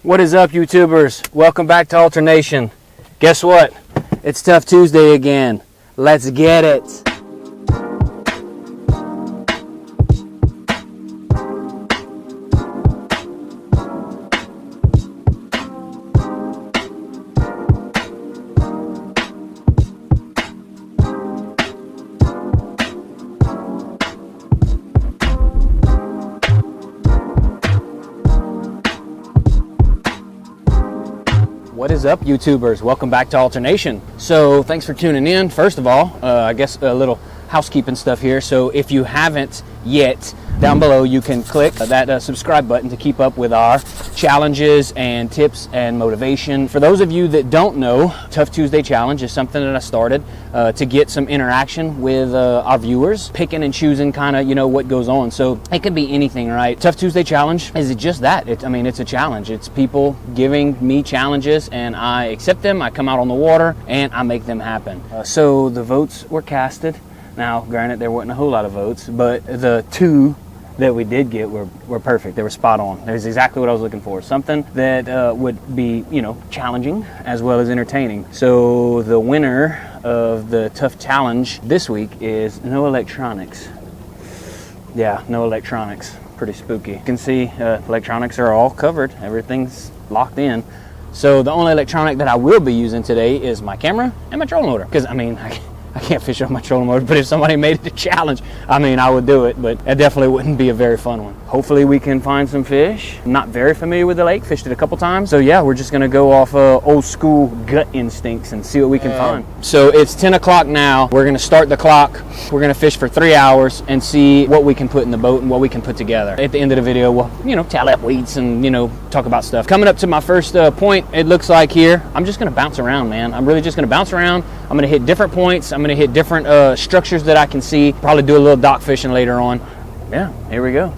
What is up, YouTubers? Welcome back to Alternation. Guess what? It's Tough Tuesday again. Let's get it. What is up, YouTubers? Welcome back to Alternation. So thanks for tuning in. First of all, I guess a little housekeeping stuff here. So if you haven't yet, down below you can click that subscribe button to keep up with our challenges and tips and motivation. For those of you that don't know, Tough Tuesday Challenge is something that I started to get some interaction with our viewers, picking and choosing kind of, what goes on. So it could be anything, right? Tough Tuesday Challenge is just that. It's a challenge. It's people giving me challenges and I accept them, I come out on the water and I make them happen. So the votes were casted. Now, granted, there wasn't a whole lot of votes, but the two that we did get were perfect. They were spot on. There's exactly what I was looking for. Something that would be, challenging as well as entertaining. So the winner of the Tough Challenge this week is No Electronics. Yeah, no electronics. Pretty spooky. You can see electronics are all covered. Everything's locked in. So the only electronic that I will be using today is my camera and my trolling motor. Because, I can't fish on my trolling motor, but if somebody made it a challenge, I would do it, but it definitely wouldn't be a very fun one. Hopefully we can find some fish. I'm not very familiar with the lake, fished it a couple times. So yeah, we're just gonna go off old school gut instincts and see what we can find. So it's 10 o'clock now. We're gonna start the clock. We're gonna fish for 3 hours and see what we can put in the boat and what we can put together. At the end of the video, we'll tally up weights and, talk about stuff. Coming up to my first point, it looks like here, I'm just gonna bounce around, man. I'm really just gonna bounce around. I'm gonna hit different points. I'm gonna hit different structures that I can see. Probably do a little dock fishing later on. Yeah, here we go.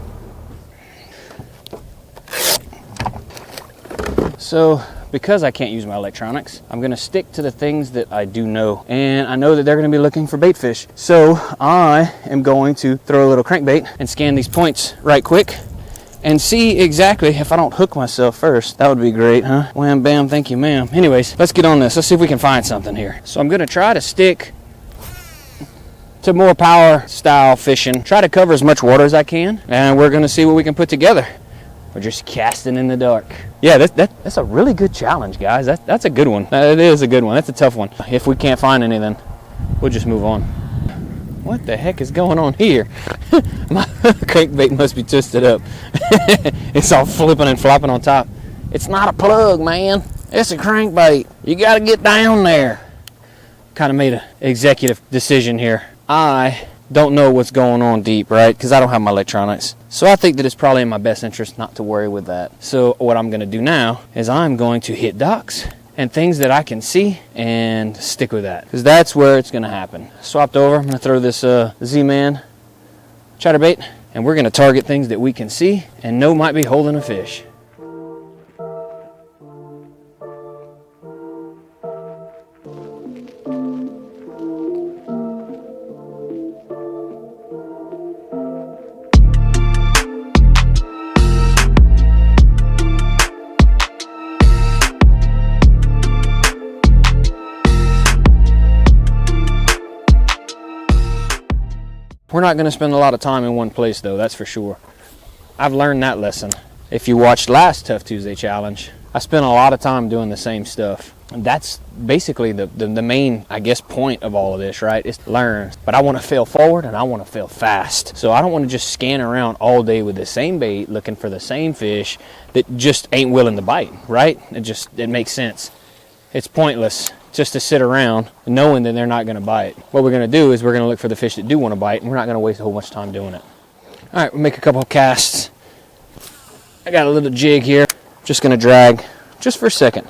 So because I can't use my electronics, I'm gonna stick to the things that I do know. And I know that they're gonna be looking for bait fish. So I am going to throw a little crankbait and scan these points right quick and see exactly if I don't hook myself first. That would be great, huh? Wham, bam, thank you, ma'am. Anyways, let's get on this. Let's see if we can find something here. So I'm gonna try to stick to more power style fishing. Try to cover as much water as I can, and we're gonna see what we can put together. We're just casting in the dark. Yeah, that's a really good challenge, guys. That's a good one. It is a good one. That's a tough one. If we can't find anything, we'll just move on. What the heck is going on here? My crankbait must be twisted up. It's all flipping and flopping on top. It's not a plug, man. It's a crankbait. You gotta get down there. Kind of made an executive decision here. I don't know what's going on deep, right? Because I don't have my electronics. So I think that it's probably in my best interest not to worry with that. So what I'm gonna do now is I'm going to hit docks and things that I can see and stick with that, because that's where it's gonna happen. Swapped over, I'm gonna throw this Z-Man chatterbait, and we're gonna target things that we can see and know might be holding a fish. We're not going to spend a lot of time in one place, though, that's for sure. I've learned that lesson. If you watched last Tough Tuesday Challenge, I spent a lot of time doing the same stuff. And that's basically the main, point of all of this, right? Is to learn. But I want to fail forward and I want to fail fast. So I don't want to just scan around all day with the same bait, looking for the same fish that just ain't willing to bite, right? It makes sense. It's pointless just to sit around knowing that they're not going to bite. What we're going to do is we're going to look for the fish that do want to bite, and we're not going to waste a whole bunch of time doing it. All right, we'll make a couple of casts. I got a little jig here. Just going to drag just for a second.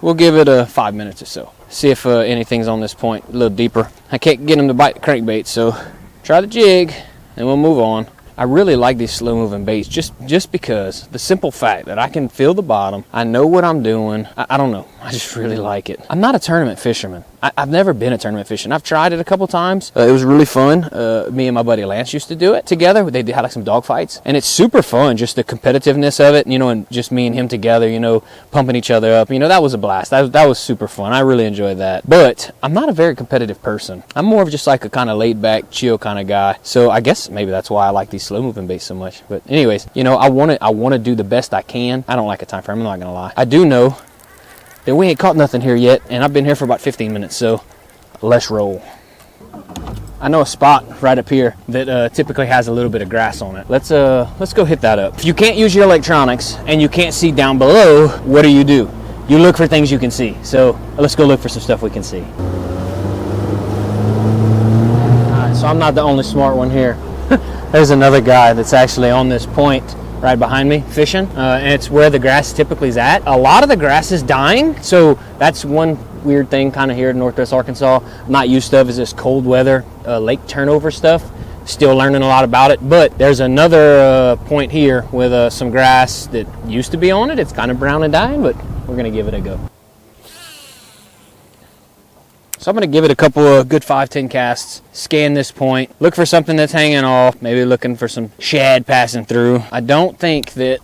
We'll give it 5 minutes or so. See if anything's on this point a little deeper. I can't get them to bite the crankbait, so try the jig, and we'll move on. I really like these slow moving baits just because the simple fact that I can feel the bottom, I know what I'm doing. I don't know, I just really like it. I'm not a tournament fisherman. I've never been a tournament fishing. I've tried it a couple times. It was really fun. Me and my buddy Lance used to do it together. They had like some dog fights, and it's super fun, just the competitiveness of it, you know, and just me and him together, you know, pumping each other up. You know, that was a blast. That was super fun. I really enjoyed that. But I'm not a very competitive person. I'm more of just like a kind of laid back, chill kind of guy. So I guess maybe that's why I like these slow moving baits so much. But anyways, you know, I want to do the best I can. I don't like a time frame, I'm not gonna lie. I do know that we ain't caught nothing here yet, and I've been here for about 15 minutes, so let's roll. I know a spot right up here that typically has a little bit of grass on it. Let's go hit that up. If you can't use your electronics and you can't see down below, what do? You look for things you can see. So let's go look for some stuff we can see. Alright, so I'm not the only smart one here. There's another guy that's actually on this point right behind me fishing, and it's where the grass typically is at. A lot of the grass is dying, so that's one weird thing kind of here in Northwest Arkansas. I'm not used to is this cold weather lake turnover stuff. Still learning a lot about it, but there's another point here with some grass that used to be on it. It's kind of brown and dying, but we're gonna give it a go. So I'm going to give it a couple of good 5-10 casts, scan this point, look for something that's hanging off, maybe looking for some shad passing through. I don't think that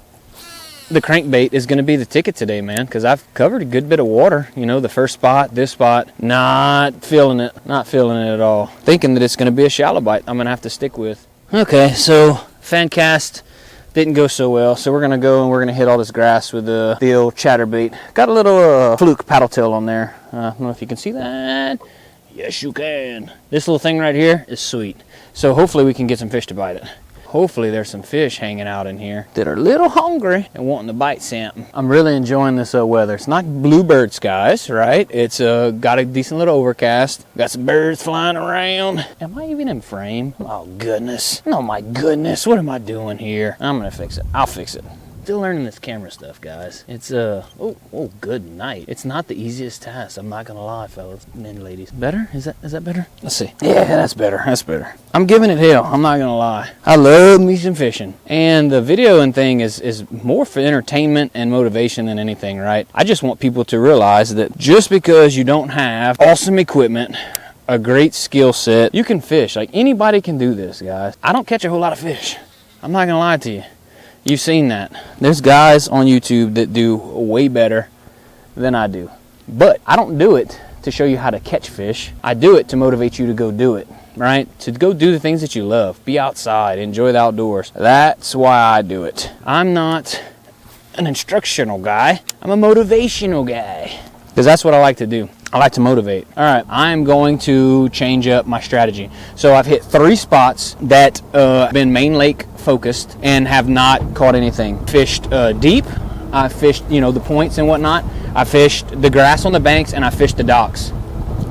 the crankbait is going to be the ticket today, man, because I've covered a good bit of water. You know, the first spot, this spot, not feeling it at all. Thinking that it's going to be a shallow bite I'm going to have to stick with. Okay, so fan cast didn't go so well, so we're going to go and we're going to hit all this grass with the old chatterbait. Got a little fluke paddle tail on there. I don't know if you can see that. Yes, you can. This little thing right here is sweet. So hopefully we can get some fish to bite it. Hopefully there's some fish hanging out in here that are a little hungry and wanting to bite something. I'm really enjoying this weather. It's not bluebird skies, right? It's got a decent little overcast. Got some birds flying around. Am I even in frame? Oh goodness. Oh my goodness. What am I doing here? I'm gonna fix it. I'll fix it. Still learning this camera stuff, guys. It's oh good night. It's not the easiest task, I'm not gonna lie, fellas and ladies. Better? Is that better? Let's see. Yeah, that's better. I'm giving it hell, I'm not gonna lie. I love me some fishing, and the videoing thing is more for entertainment and motivation than anything, right? I just want people to realize that just because you don't have awesome equipment, a great skill set, you can fish. Like, anybody can do this, guys. I don't catch a whole lot of fish, I'm not gonna lie to you. You've seen that. There's guys on YouTube that do way better than I do. But I don't do it to show you how to catch fish. I do it to motivate you to go do it, right? To go do the things that you love. Be outside, enjoy the outdoors. That's why I do it. I'm not an instructional guy. I'm a motivational guy. Because that's what I like to do. I like to motivate. All right, I'm going to change up my strategy. So I've hit 3 spots that have been main lake focused and have not caught anything. Fished deep. I fished, you know, the points and whatnot. I fished the grass on the banks, and I fished the docks.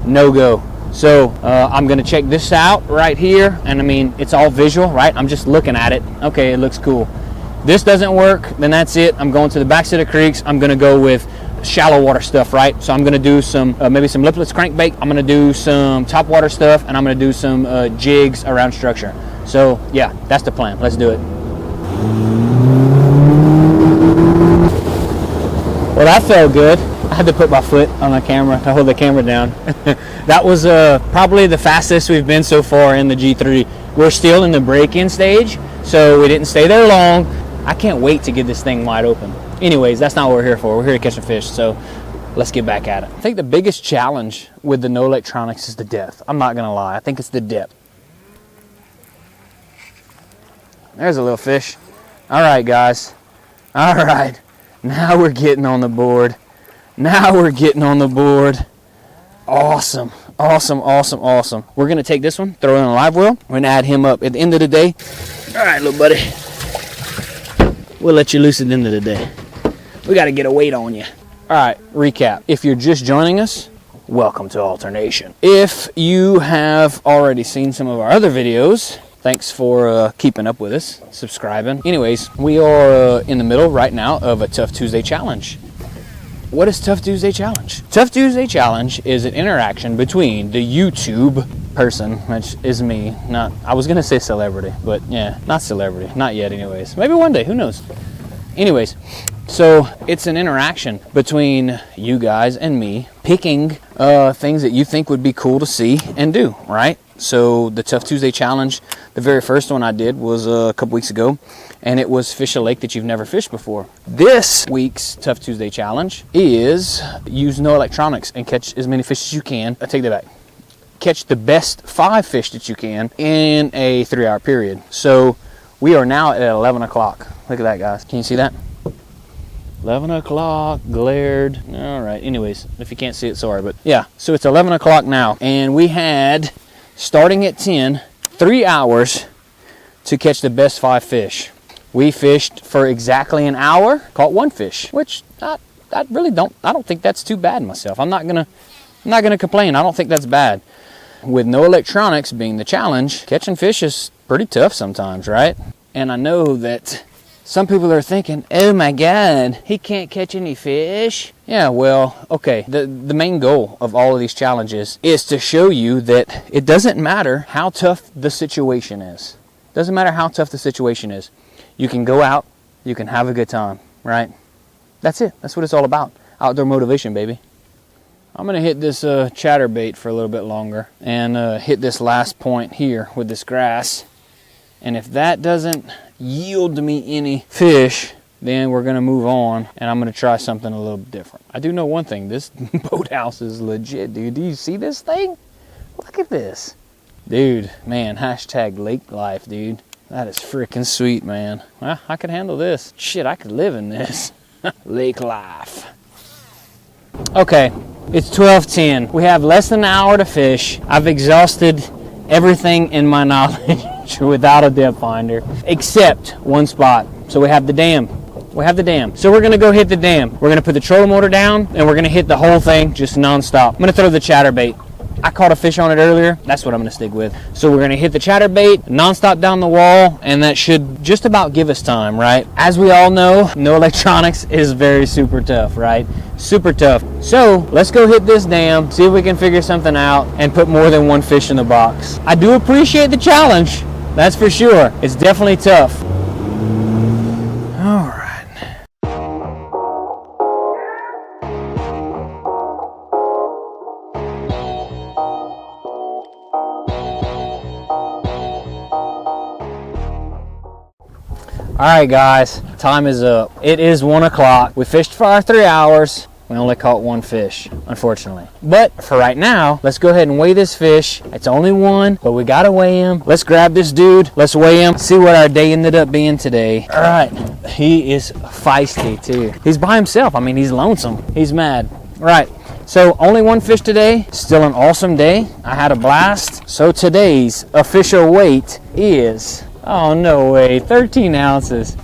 No go. So I'm gonna check this out right here, and I mean, it's all visual, right? I'm just looking at it. Okay, it looks cool. This doesn't work, then that's it. I'm going to the backside of creeks. I'm gonna go with shallow water stuff, right? So I'm gonna do some maybe some lipless crankbait. I'm gonna do some top water stuff, and I'm gonna do some jigs around structure. So yeah, that's the plan. Let's do it. Well, that felt good. I had to put my foot on the camera to hold the camera down. That was probably the fastest we've been so far in the G3. We're still in the break-in stage, so we didn't stay there long. I can't wait to get this thing wide open. Anyways, that's not what we're here for. We're here to catch a fish, so let's get back at it. I think the biggest challenge with the no electronics is the depth. I'm not gonna lie, I think it's the depth. There's a little fish. All right, guys. All right, now we're getting on the board. Awesome, awesome, awesome, awesome. We're gonna take this one, throw it in a live well. We're gonna add him up at the end of the day. All right, little buddy. We'll let you loose at the end of the day. We got to get a weight on you. All right, recap. If you're just joining us, welcome to Alternation. If you have already seen some of our other videos, thanks for keeping up with us, subscribing. Anyways, we are in the middle right now of a Tough Tuesday Challenge. What is Tough Tuesday Challenge? Tough Tuesday Challenge is an interaction between the YouTube person, which is me, not, I was gonna say celebrity, but yeah, not celebrity, not yet anyways. Maybe one day, who knows? Anyways, So it's an interaction between you guys and me, picking things that you think would be cool to see and do, right? So the Tough Tuesday challenge, the very first one I did was a couple weeks ago, and it was fish a lake that you've never fished before. This week's Tough Tuesday challenge is use no electronics and catch as many fish as you can. I take that back. Catch the best 5 fish that you can in a 3-hour period. So we are now at 11 o'clock. Look at that, guys. Can you see that? 11 o'clock, glared. All right, anyways, if you can't see it, sorry. But yeah, so it's 11 o'clock now. And we had, starting at 10, 3 hours to catch the best 5 fish. We fished for exactly an hour, caught 1 fish, which I really don't think that's too bad myself. I'm not gonna complain. I don't think that's bad. With no electronics being the challenge, catching fish is pretty tough sometimes, right? And I know that some people are thinking, oh my God, he can't catch any fish. Yeah, well, okay. The main goal of all of these challenges is to show you that it doesn't matter how tough the situation is. Doesn't matter how tough the situation is. You can go out, you can have a good time, right? That's it. That's what it's all about. Outdoor motivation, baby. I'm gonna hit this chatterbait for a little bit longer and hit this last point here with this grass. And if that doesn't yield to me any fish, then we're gonna move on and I'm gonna try something a little different. I do know one thing, this boathouse is legit, dude. Do you see this thing? Look at this. Dude, man, hashtag lake life, dude. That is freaking sweet, man. Well, I could handle this. Shit, I could live in this. Lake life. Okay, it's 12:10. We have less than an hour to fish. I've exhausted everything in my knowledge without a depth finder, except one spot. So we have the dam. We have the dam. So we're gonna go hit the dam. We're gonna put the trolling motor down and we're gonna hit the whole thing just nonstop. I'm gonna throw the chatterbait. I caught a fish on it earlier. That's what I'm gonna stick with. So we're gonna hit the chatterbait nonstop down the wall, and that should just about give us time, right? As we all know, no electronics is very super tough, right? Super tough. So let's go hit this dam, see if we can figure something out and put more than 1 fish in the box. I do appreciate the challenge, that's for sure. It's definitely tough. All right. All right, guys, time is up. It is 1 o'clock. We fished for our 3 hours. We only caught 1 fish, unfortunately. But for right now, let's go ahead and weigh this fish. It's only 1, but we gotta weigh him. Let's grab this dude. Let's weigh him. See what our day ended up being today. All right, he is feisty too. He's by himself. I mean, he's lonesome. He's mad. All right. So only 1 fish today. Still an awesome day. I had a blast. So today's official weight is, oh, no way, 13 ounces.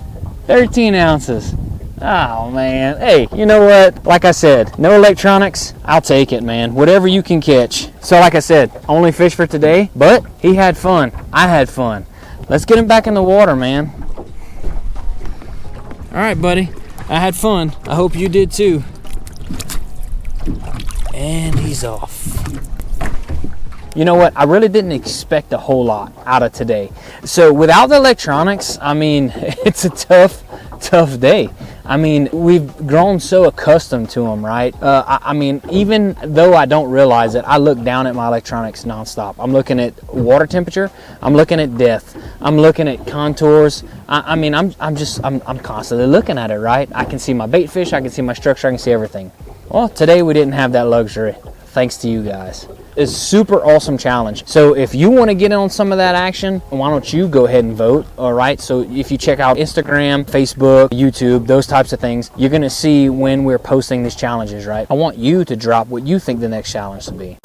13 ounces. Oh, man. Hey, you know what? Like I said, no electronics. I'll take it, man. Whatever you can catch. So like I said, only fish for today, but he had fun. I had fun. Let's get him back in the water, man. All right, buddy. I had fun. I hope you did too. And he's off. You know what? I really didn't expect a whole lot out of today. So without the electronics, I mean, it's a tough day. I mean, we've grown so accustomed to them, right? I mean, even though I don't realize it, I look down at my electronics nonstop. I'm looking at water temperature. I'm looking at depth. I'm looking at contours. I mean, I'm constantly looking at it, right? I can see my bait fish. I can see my structure. I can see everything. Well, today we didn't have that luxury, thanks to you guys. It's a super awesome challenge. So if you want to get in on some of that action, why don't you go ahead and vote, all right? So if you check out Instagram, Facebook, YouTube, those types of things, you're going to see when we're posting these challenges, right? I want you to drop what you think the next challenge should be.